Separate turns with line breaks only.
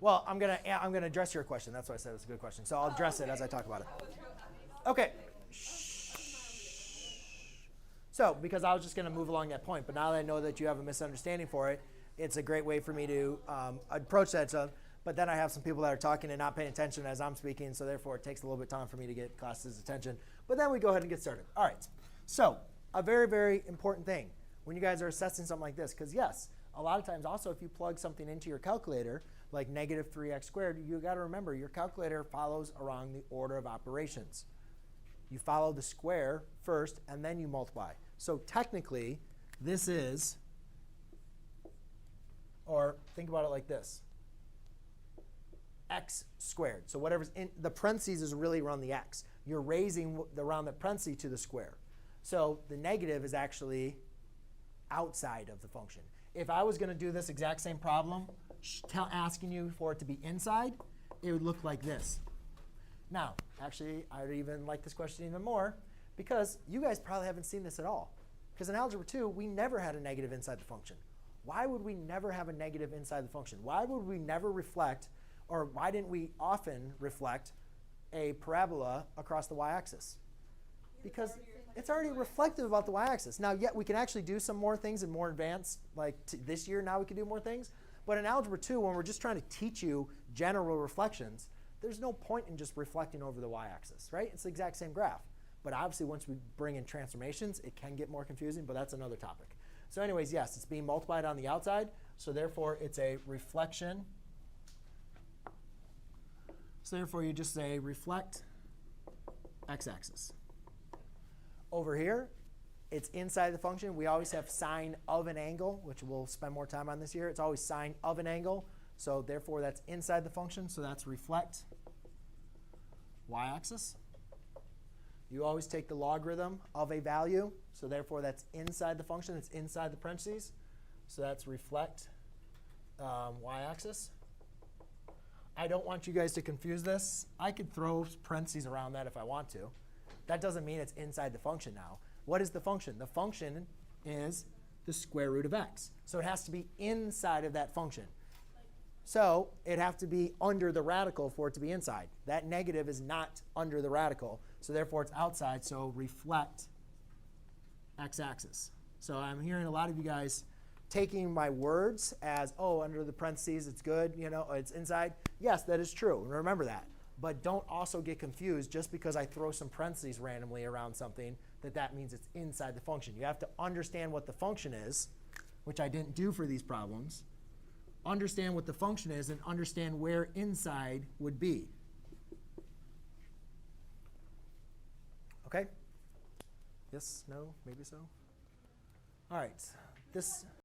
Well, I'm gonna address your question. That's why I said it's a good question. So I'll address it as I talk about it. Okay. So because I was just gonna move along that point, but now that I know that you have a misunderstanding for it, it's a great way for me to approach that stuff. But then I have some people that are talking and not paying attention as I'm speaking, so therefore it takes a little bit of time for me to get class's attention. But then we go ahead and get started. All right. So a very, very important thing when you guys are assessing something like this, because yes, a lot of times also if you plug something into your calculator, like negative 3x squared, you got to remember your calculator follows along the order of operations. You follow the square first, and then you multiply. So technically, this is, or think about it like this, x squared. So whatever's in the parentheses is really around the x. You're raising around the parentheses to the square. So the negative is actually outside of the function. If I was going to do this exact same problem, asking you for it to be inside, it would look like this. Now, actually, I would even like this question even more, because you guys probably haven't seen this at all. Because in Algebra 2, we never had a negative inside the function. Why would we never have a negative inside the function? Why would we never reflect, or why didn't we often reflect a parabola across the y-axis? Because it's already reflective about the y-axis. Now, yet we can actually do some more things in more advanced, like this year now we can do more things. But in Algebra 2, when we're just trying to teach you general reflections, there's no point in just reflecting over the y-axis, right? It's the exact same graph. But obviously, once we bring in transformations, it can get more confusing, but that's another topic. So anyways, yes, it's being multiplied on the outside. So therefore, it's a reflection. So therefore, you just say reflect x-axis. Over here, it's inside the function. We always have sine of an angle, which we'll spend more time on this year. It's always sine of an angle. So therefore, that's inside the function. So that's reflect y-axis. You always take the logarithm of a value. So therefore, that's inside the function. It's inside the parentheses. So that's reflect y-axis. I don't want you guys to confuse this. I could throw parentheses around that if I want to. That doesn't mean it's inside the function now. What is the function? The function is the square root of x. So it has to be inside of that function. So it has to be under the radical for it to be inside. That negative is not under the radical. So therefore, it's outside. So reflect x-axis. So I'm hearing a lot of you guys taking my words as, oh, under the parentheses, it's good, you know, it's inside. Yes, that is true. Remember that. But don't also get confused just because I throw some parentheses randomly around something that means it's inside the function. You have to understand what the function is, which I didn't do for these problems. Understand what the function is and understand where inside would be. OK? Yes? No? Maybe so? All right. This